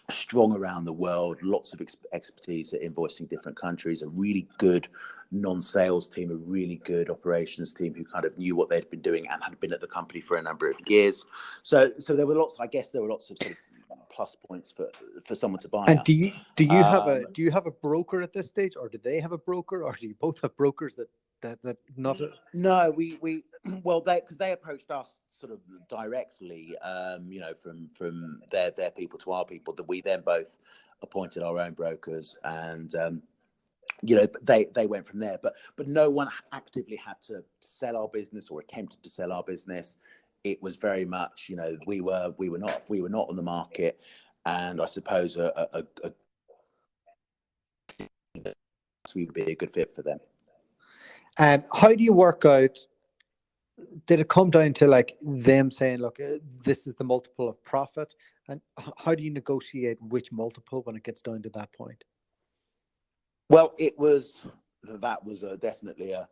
Speaker 2: strong around the world, lots of expertise at invoicing different countries, a really good non-sales team, a really good operations team who kind of knew what they'd been doing and had been at the company for a number of years. So there were lots, I guess there were lots of sort of plus points for someone to buy.
Speaker 1: And do you have a broker at this stage, or do they have a broker, or do you both have brokers that not?
Speaker 2: No, we well, because they approached us sort of directly, from their people to our people, that we then both appointed our own brokers, and they went from there. But no one actively had to sell our business or attempted to sell our business. It was very much, we were not on the market, and I suppose we would be a good fit for them.
Speaker 1: And how do you work out? Did it come down to like them saying, look, this is the multiple of profit? And how do you negotiate which multiple when it gets down to that point?
Speaker 2: Well, that was definitely a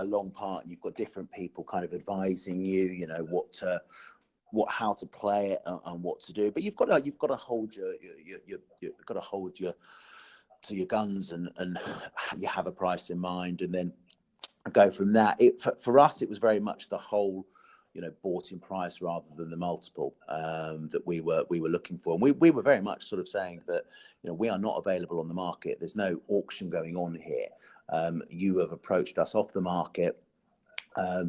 Speaker 2: long part. You've got different people kind of advising you, how to play it and what to do. But you've got to hold your to your guns, and you have a price in mind, and then go from that. For us, it was very much the whole, bought in price rather than the multiple that we were looking for. And we were very much sort of saying that, we are not available on the market. There's no auction going on here. You have approached us off the market,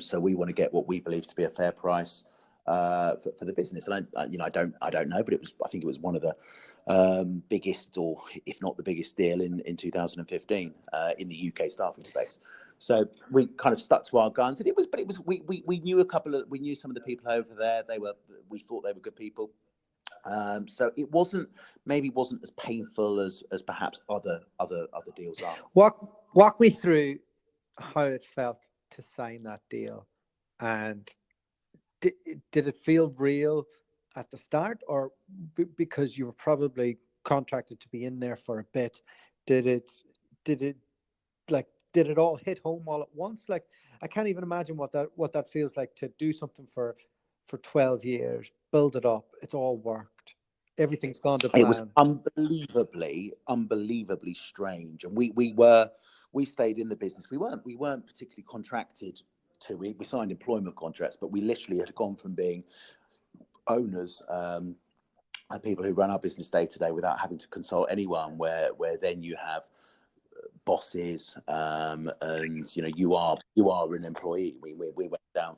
Speaker 2: so we want to get what we believe to be a fair price for the business. And I don't know, but I think it was one of the biggest, or if not the biggest deal in 2015 in the UK staffing space. So we kind of stuck to our guns, and we knew some of the people over there. We thought they were good people. So it wasn't as painful as perhaps other deals are.
Speaker 1: Walk me through how it felt to sign that deal, and did it feel real at the start, or because you were probably contracted to be in there for a bit, did it all hit home all at once? Like, I can't even imagine what that feels like, to do something for 12 years, build it up, it's all worked, everything's gone to plan.
Speaker 2: It was unbelievably strange, and we stayed in the business. We weren't particularly contracted to. We signed employment contracts, but we literally had gone from being owners and people who run our business day to day without having to consult anyone, where then you have bosses, and you are an employee. We went down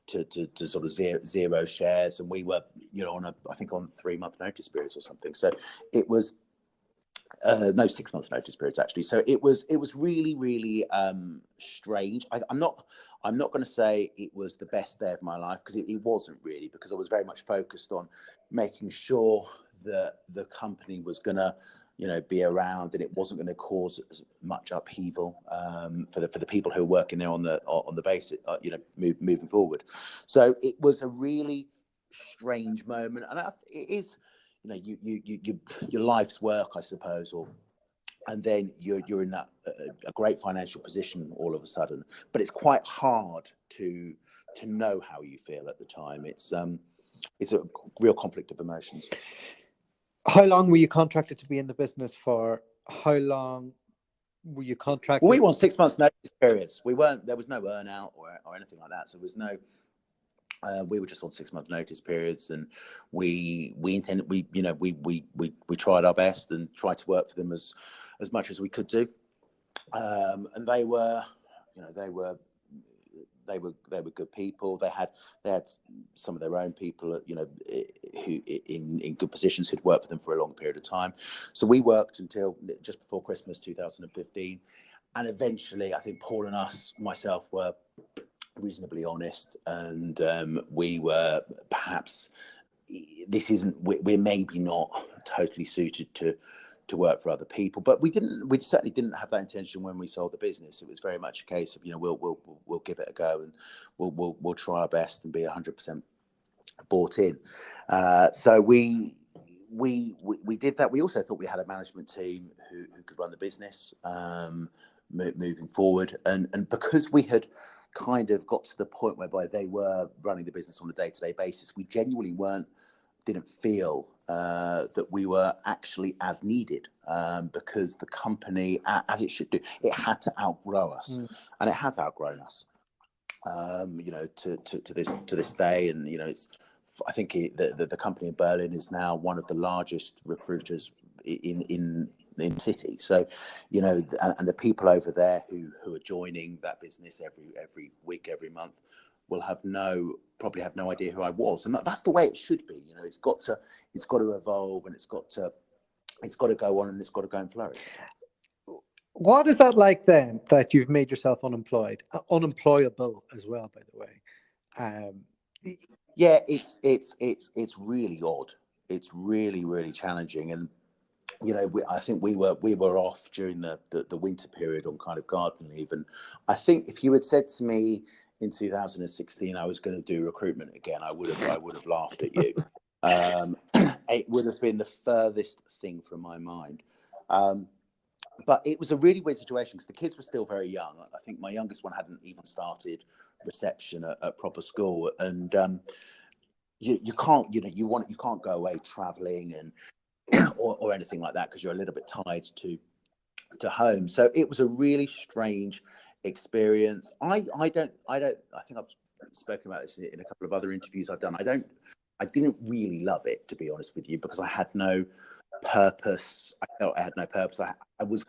Speaker 2: to sort of zero shares, and we were on 3-month notice periods or something. So it was 6-month notice periods actually. So it was really, really strange. I'm not going to say it was the best day of my life, because it wasn't really, because I was very much focused on making sure that the company was going to be around, and it wasn't going to cause as much upheaval for the people who are working there on the basic, moving forward. So it was a really strange moment, and it is, your life's work, I suppose, and then you're in that a great financial position all of a sudden. But it's quite hard to know how you feel at the time. It's a real conflict of emotions.
Speaker 1: How long were you contracted to be in the business for? How long were you contracted?
Speaker 2: Well, we were on 6 months notice periods. There was no earn out or anything like that. So there was no. We were just on 6 month notice periods, and we tried our best and tried to work for them as much as we could do. And they were good people. They had some of their own people, who in good positions, who'd worked for them for a long period of time. So we worked until just before Christmas 2015, and eventually, I think Paul and myself were reasonably honest, and we were perhaps we're maybe not totally suited to work for other people, but we certainly didn't have that intention when we sold the business. It was very much a case of we'll give it a go, and we'll try our best and be 100% bought in. So we did that. We also thought we had a management team who could run the business, moving forward. And because we had kind of got to the point whereby they were running the business on a day-to-day basis, we genuinely didn't feel that we were actually as needed, because the company, as it should do, it had to outgrow us, and it has outgrown us. To this day, and I think the company in Berlin is now one of the largest recruiters in the city. So, and the people over there who are joining that business every week, every month, will probably have no idea who I was, and that's the way it should be. It's got to evolve, and it's got to go on, and it's got to go and flourish.
Speaker 1: What is that like then, that you've made yourself unemployable as well, by the way?
Speaker 2: Yeah, it's really odd. It's really, really challenging. And, I think we were off during the winter period on kind of garden leave. And I think if you had said to me in 2016 I was going to do recruitment again, I would have laughed at you. It would have been the furthest thing from my mind. But it was a really weird situation because the kids were still very young. I think my youngest one hadn't even started reception at proper school, and you can't go away traveling and or anything like that because you're a little bit tied to home. So it was a really strange experience. I think I've spoken about this in a couple of other interviews I've done. I didn't really love it, to be honest with you, because I had no purpose. I felt I had no purpose. I was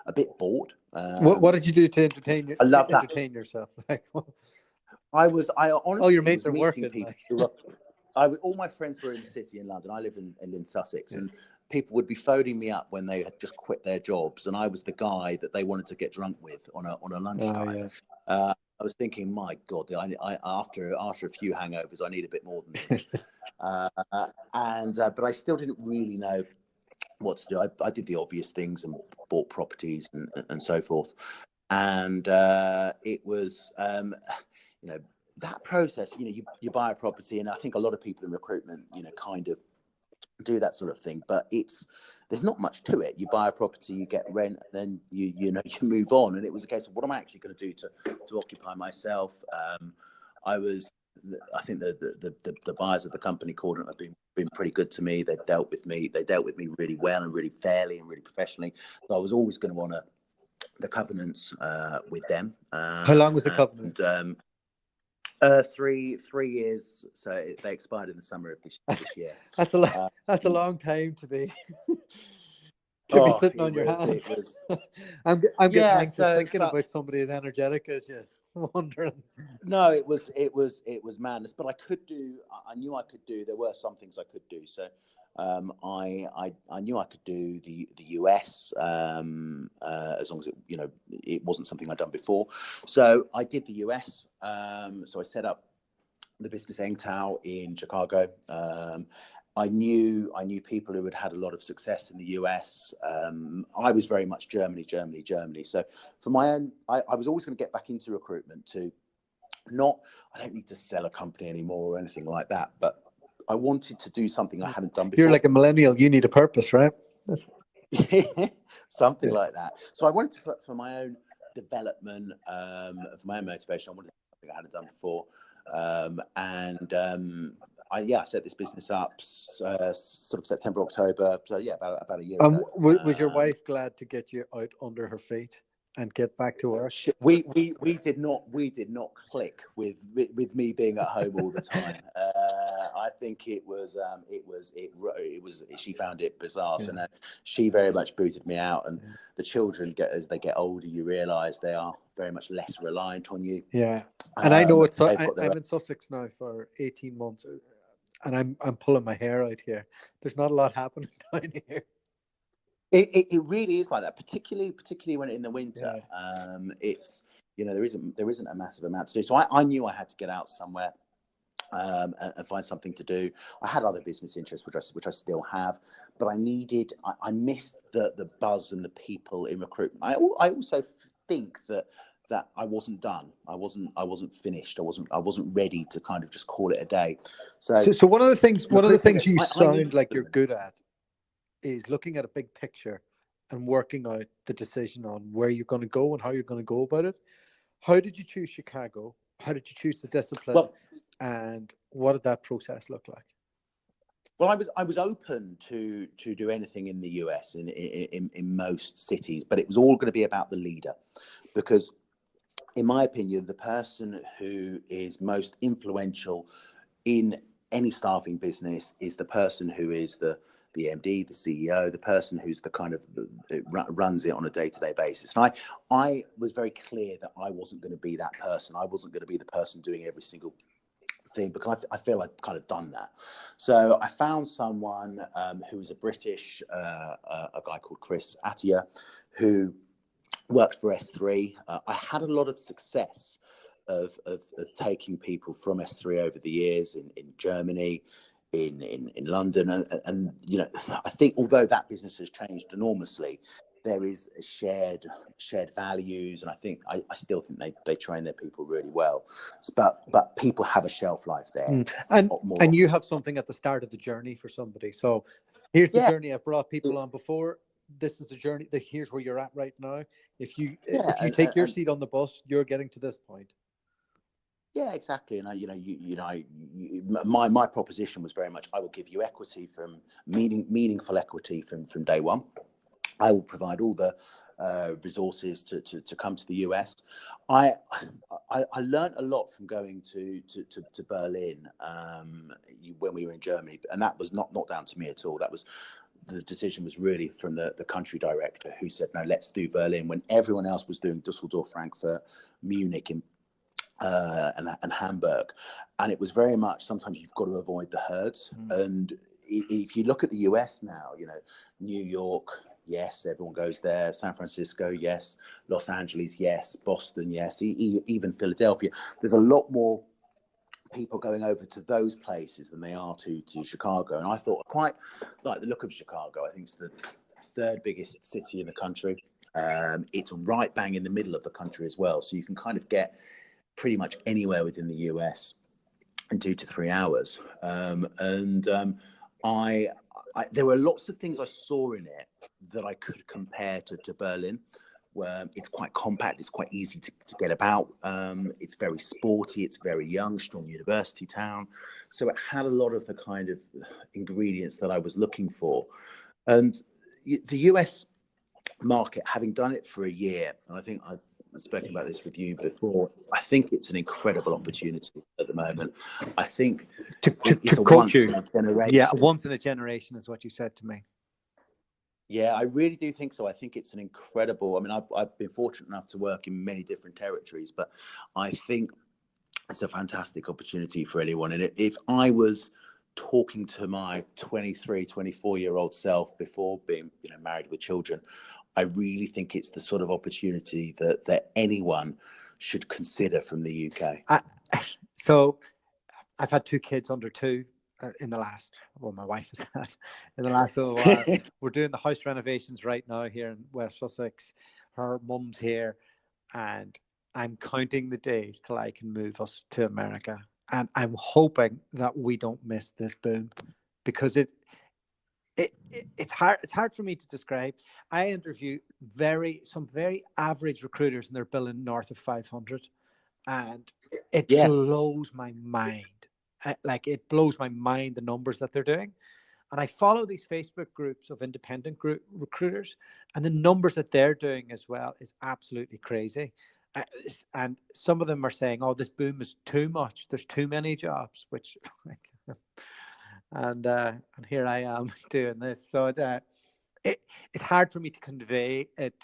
Speaker 2: a bit bored.
Speaker 1: What did you do to entertain?
Speaker 2: I love that.
Speaker 1: Entertain yourself.
Speaker 2: I honestly.
Speaker 1: All your mates
Speaker 2: was
Speaker 1: are working.
Speaker 2: People. All my friends were in the city in London. I live in Sussex, and people would be phoning me up when they had just quit their jobs, and I was the guy that they wanted to get drunk with on a lunchtime. I was thinking, my God, I after a few hangovers, I need a bit more than this. But I still didn't really know what to do. I did the obvious things and bought properties and so forth. And it was, that process. You buy a property, and I think a lot of people in recruitment, kind of do that sort of thing. But there's not much to it. You buy a property, you get rent, and then you move on. And it was a case of, what am I actually going to do to occupy myself? I think the buyers of the company Cordant have been pretty good to me. They've dealt with me really well and really fairly and really professionally. So I was always going to honour the covenants with them.
Speaker 1: How long was the covenant?
Speaker 2: 3 years. So they expired in the summer of this year.
Speaker 1: That's a long time to be. Be sitting on your hands. I'm getting anxious thinking about somebody as energetic as you. Wondering.
Speaker 2: No, it was madness. But I knew I could do. There were some things I could do. So I knew I could do the US as long as it wasn't something I'd done before. So I did the US. So I set up the business Engtau in Chicago. I knew people who had a lot of success in the US. I was very much Germany. So for my own, I was always going to get back into recruitment I don't need to sell a company anymore or anything like that, but I wanted to do something I hadn't done before.
Speaker 1: You're like a millennial. You need a purpose, right?
Speaker 2: Something like that. So I wanted to, for my own development, for my own motivation, I wanted to do something I hadn't done before. I set this business up sort of September, October. So about a year ago.
Speaker 1: Was your wife glad to get you out under her feet and get back to work?
Speaker 2: We did not click with me being at home all the time. I think she found it bizarre. So now she very much booted me out, and the children as they get older, you realise they are very much less reliant on you.
Speaker 1: Yeah, and I know I'm in Sussex now for 18 months, and I'm pulling my hair out here. There's not a lot happening down here.
Speaker 2: It really is like that, particularly when in the winter. It's there isn't a massive amount to do. So I knew I had to get out somewhere and find something to do. I had other business interests which I still have, but I missed the buzz and the people in recruitment. I also think that I wasn't done. I wasn't finished. I wasn't ready to kind of just call it a day. So
Speaker 1: one of the things you sound like you're good at is looking at a big picture
Speaker 3: and working out the decision on where you're going to go and how you're going to go about it. How did you choose Chicago? How did you choose the discipline?
Speaker 2: Well,
Speaker 3: and what did that process look like?
Speaker 2: Well, I was open to do anything in the US in most cities, but it was all going to be about the leader, because in my opinion, the person who is most influential in any staffing business is the person who is the MD, the CEO, the person who's the kind of runs it on a day-to-day basis. And I was very clear that I wasn't going to be that person. I wasn't going to be the person doing every single thing, because I feel I've kind of done that. So I found someone who was a British, a guy called Chris Attia, who worked for S3. I had a lot of success of taking people from S3 over the years in Germany, in London, and you know, I think although that business has changed enormously, there is a shared values, and I still think they train their people really well. But people have a shelf life there,
Speaker 3: and you have something at the start of the journey for somebody. So here's the journey I've brought people on before. This is the journey. Here's where you're at right now. If you take your seat on the bus, you're getting to this point.
Speaker 2: Yeah, exactly. And my proposition was very much, I will give you equity from meaningful equity from day one. I will provide all the resources to come to the US. I learned a lot from going to Berlin when we were in Germany, and that was not down to me at all. That was the decision was really from the country director, who said, no, let's do Berlin, when everyone else was doing Dusseldorf, Frankfurt, Munich, and Hamburg. And it was very much, sometimes you've got to avoid the herds. And if you look at the US now, you know, New York, yes, everyone goes there. San Francisco, yes. Los Angeles, yes. Boston, yes. Even Philadelphia. There's a lot more people going over to those places than they are to Chicago. And I thought I quite like the look of Chicago. I think it's the third biggest city in the country. It's right bang in the middle of the country as well. So you can kind of get pretty much anywhere within the US in 2 to 3 hours. There were lots of things I saw in it that I could compare to Berlin, where it's quite compact, it's quite easy to get about. It's very sporty, it's very young, strong university town. So it had a lot of the kind of ingredients that I was looking for. And the US market, having done it for a year, and I think I've spoken about this with you before, I think it's an incredible opportunity at the moment. I think it's a once in a generation.
Speaker 3: Yeah, once in a generation is what you said to me.
Speaker 2: Yeah, I really do think so. I think it's an incredible, I mean, I've been fortunate enough to work in many different territories, but I think it's a fantastic opportunity for anyone. And if I was talking to my 23, 24-year-old self before being, you know, married with children, I really think it's the sort of opportunity that anyone should consider from the UK.
Speaker 3: So I've had 2 kids under 2 in the last, well, my wife has had in the last little while. We're doing the house renovations right now here in West Sussex. Her mum's here, and I'm counting the days till I can move us to America. And I'm hoping that we don't miss this boom, because it's hard for me to describe. I interview some very average recruiters, and they're billing north of 500, and it blows my mind. It blows my mind, the numbers that they're doing. And I follow these Facebook groups of independent recruiters, and the numbers that they're doing as well is absolutely crazy. And some of them are saying, "Oh, this boom is too much. There's too many jobs," which. And here I am doing this. So it's hard for me to convey it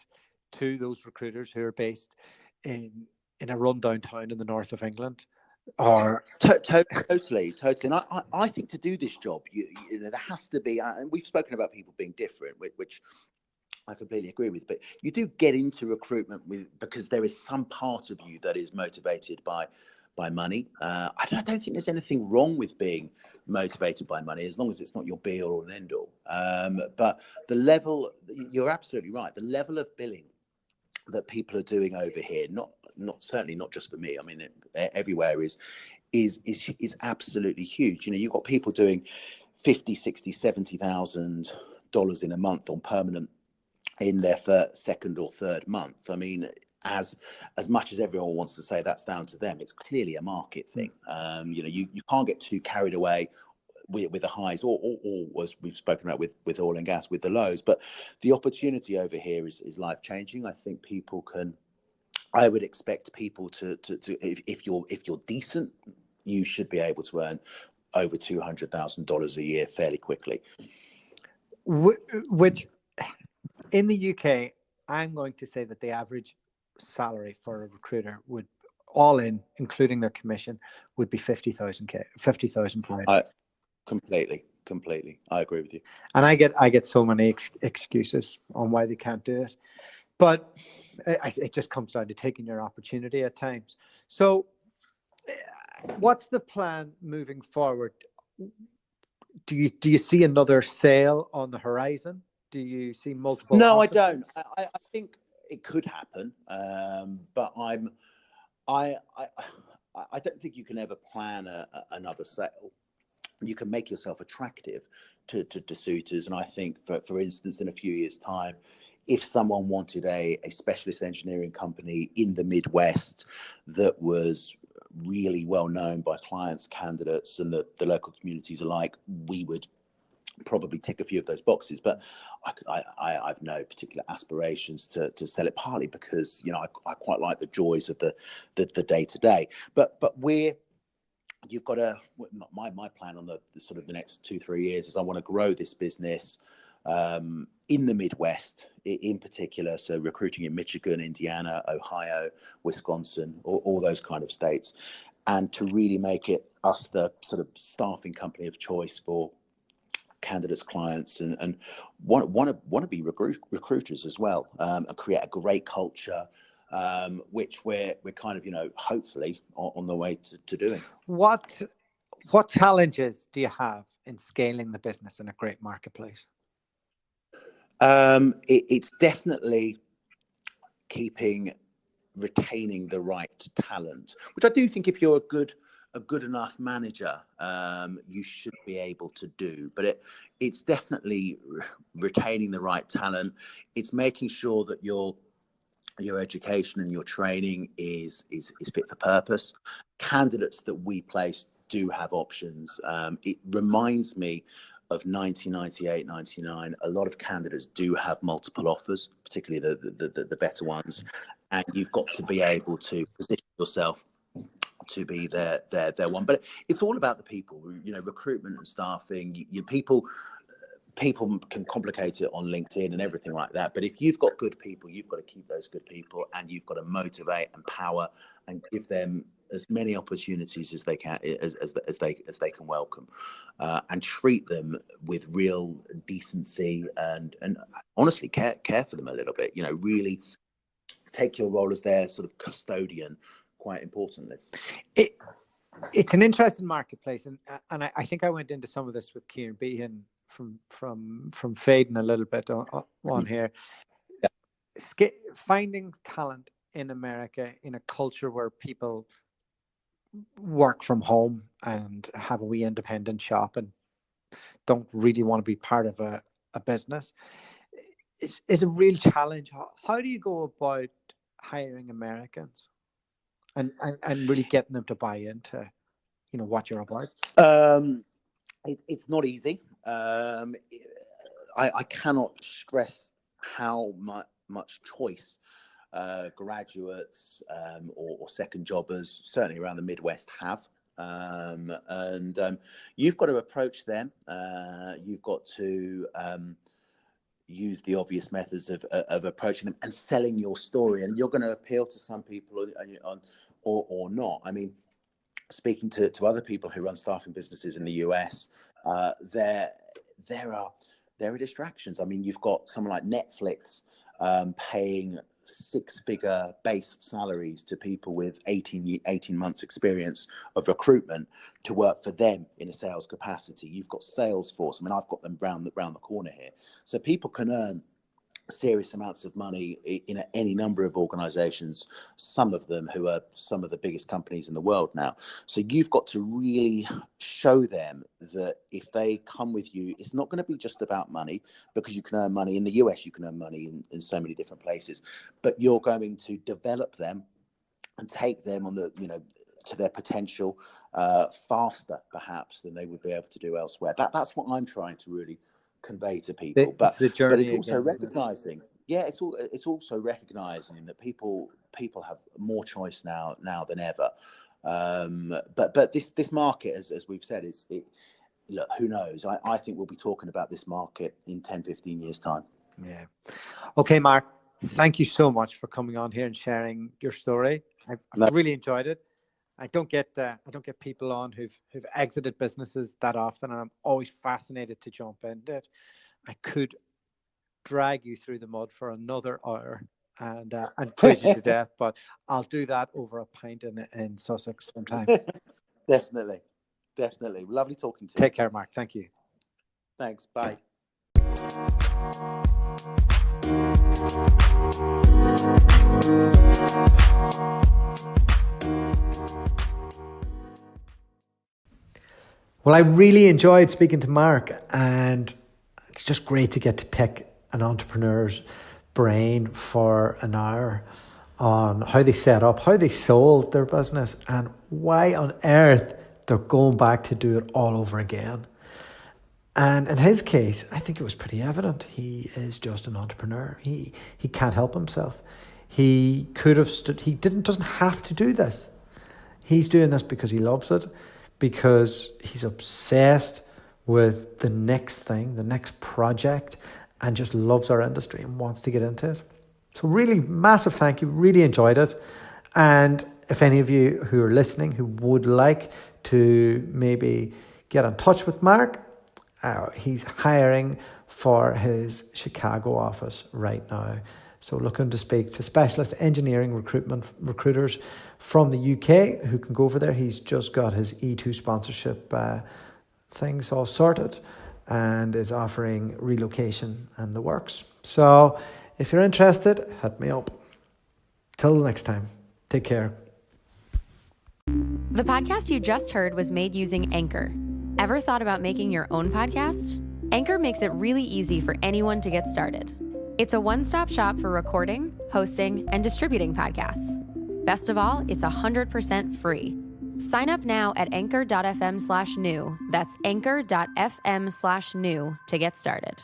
Speaker 3: to those recruiters who are based in a rundown town in the north of England. Or
Speaker 2: totally. And I think to do this job, you know, there has to be, and we've spoken about people being different, which I completely agree with, but you do get into recruitment because there is some part of you that is motivated by money. I don't think there's anything wrong with being motivated by money, as long as it's not your be all and end all. But the level, you're absolutely right, the level of billing that people are doing over here, certainly not just for me, I mean, everywhere is absolutely huge. You know, you've got people doing $50,000, $60,000, $70,000 in a month on permanent in their second or third month. I mean, as much as everyone wants to say that's down to them, it's clearly a market thing. You can't get too carried away with the highs or as we've spoken about with oil and gas, with the lows. But the opportunity over here is life changing. I think I would expect people to if you're decent, you should be able to earn over $200,000 a year fairly quickly.
Speaker 3: Which in the UK, I'm going to say that the average salary for a recruiter would, all in, including their commission, would be 50,000 per annum.
Speaker 2: Completely. I agree with you.
Speaker 3: And I get so many excuses on why they can't do it, but it just comes down to taking your opportunity at times. So, what's the plan moving forward? Do you see another sale on the horizon? Do you see multiple?
Speaker 2: No,
Speaker 3: offices?
Speaker 2: I don't. I think it could happen, but I don't think you can ever plan another sale. You can make yourself attractive to suitors, and I think, for instance, in a few years' time, if someone wanted a specialist engineering company in the Midwest that was really well known by clients, candidates, and the local communities alike, we would probably tick a few of those boxes. But I've no particular aspirations to sell it, partly because I quite like the joys of the day to day. But you've got my plan on the sort of the next 2-3 years is I want to grow this business in the Midwest in particular, so recruiting in Michigan, Indiana, Ohio, Wisconsin, all those kind of states, and to really make it us the sort of staffing company of choice for candidates, clients, and want to be recruiters as well, and create a great culture, which we're kind of hopefully on the way to doing.
Speaker 3: What challenges do you have in scaling the business in a great marketplace?
Speaker 2: It's definitely retaining the right talent, which I do think if you're a good enough manager, you should be able to do. But it's definitely retaining the right talent. It's making sure that your education and your training is fit for purpose. Candidates that we place do have options. It reminds me of 1998, 99. A lot of candidates do have multiple offers, particularly the better ones, and you've got to be able to position yourself to be their one. But it's all about the people. Recruitment and staffing. People can complicate it on LinkedIn and everything like that. But if you've got good people, you've got to keep those good people, and you've got to motivate, empower, and give them as many opportunities as they can, as they can welcome, and treat them with real decency and honestly care for them a little bit. Really take your role as their sort of custodian, quite importantly.
Speaker 3: It's an interesting marketplace, and I think I went into some of this with Kieran Behan from fading a little bit on here. Yeah. Finding talent in America in a culture where people work from home and have a wee independent shop and don't really want to be part of a business is a real challenge. How do you go about hiring Americans and really getting them to buy into what you're about?
Speaker 2: It's not easy. I cannot stress how much choice graduates or second jobbers, certainly around the Midwest, have. And you've got to approach them. You've got to use the obvious methods of approaching them and selling your story. And you're going to appeal to some people or not. I mean, speaking to other people who run staffing businesses in the US, there are distractions. I mean, you've got someone like Netflix paying 6-figure base salaries to people with 18 months experience of recruitment to work for them in a sales capacity. You've got Salesforce. I mean, I've got them round the corner here. So people can earn serious amounts of money in any number of organizations, some of them who are some of the biggest companies in the world now. So you've got to really show them that if they come with you, it's not going to be just about money, because you can earn money in the US, you can earn money in so many different places, but you're going to develop them and take them on the, to their potential faster perhaps than they would be able to do elsewhere. That's what I'm trying to really convey to people.
Speaker 3: It's the journey,
Speaker 2: but it's also
Speaker 3: again,
Speaker 2: recognizing, it's also recognizing that people have more choice now than ever. But this market, as we've said, look, who knows? I think we'll be talking about this market in 10-15 years time.
Speaker 3: Yeah. Okay, Mark, thank you so much for coming on here and sharing your story. I've really enjoyed it. I don't get people on who've exited businesses that often, and I'm always fascinated to jump into it. I could drag you through the mud for another hour and quiz you to death, but I'll do that over a pint in Sussex sometime.
Speaker 2: Definitely. Lovely talking to you.
Speaker 3: Take care, Mark. Thank you.
Speaker 2: Thanks. Bye.
Speaker 1: Well, I really enjoyed speaking to Mark, and it's just great to get to pick an entrepreneur's brain for an hour on how they set up, how they sold their business, and why on earth they're going back to do it all over again. And in his case, I think it was pretty evident. He is just an entrepreneur. He can't help himself. He could have doesn't have to do this. He's doing this because he loves it, because he's obsessed with the next thing, the next project, and just loves our industry and wants to get into it. So really massive thank you. Really enjoyed it. And if any of you who are listening who would like to maybe get in touch with Mark, he's hiring for his Chicago office right now. So looking to speak to specialist engineering recruiters from the UK who can go over there. He's just got his E2 sponsorship things all sorted and is offering relocation and the works. So if you're interested, hit me up. Till next time, take care.
Speaker 4: The podcast you just heard was made using Anchor. Ever thought about making your own podcast? Anchor makes it really easy for anyone to get started. It's a one-stop shop for recording, hosting, and distributing podcasts. Best of all, it's 100% free. Sign up now at anchor.fm/new. That's anchor.fm/new to get started.